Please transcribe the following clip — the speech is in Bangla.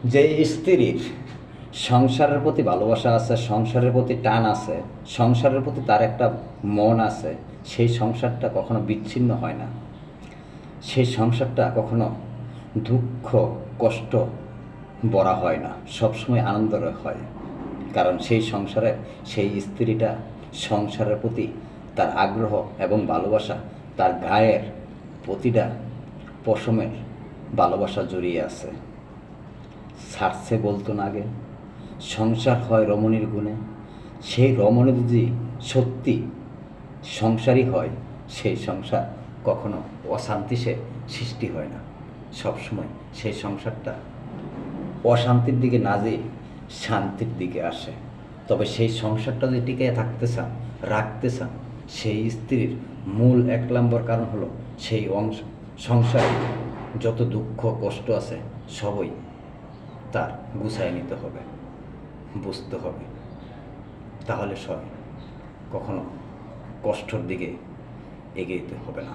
যে স্ত্রীর সংসারের প্রতি ভালোবাসা আছে, সংসারের প্রতি টান আছে, সংসারের প্রতি তার একটা মন আছে, সেই সংসারটা কখনো বিচ্ছিন্ন হয় না। সেই সংসারটা কখনো দুঃখ কষ্ট ভরা হয় না, সবসময় আনন্দের হয়। কারণ সেই সংসারে সেই স্ত্রীটা সংসারের প্রতি তার আগ্রহ এবং ভালোবাসা, তার গায়ের প্রতিটা পশমের ভালোবাসা জড়িয়ে আছে। ছাড়ছে বলতো না আগে, সংসার হয় রমণীর গুণে। সেই রমণী যদি সত্যি সংসারই হয়, সেই সংসার কখনো অশান্তি সে সৃষ্টি হয় না। সবসময় সেই সংসারটা অশান্তির দিকে না যেয়ে শান্তির দিকে আসে। তবে সেই সংসারটা যদি টিকে থাকতে চান, রাখতে চান, সেই স্ত্রীর মূল 1 নম্বর কারণ হলো সেই সংসারে যত দুঃখ কষ্ট আছে সবই তার গুছায় নিতে হবে, বুঝতে হবে। তাহলে কখনো কষ্টর দিকে এগিয়ে যেতে হবে না।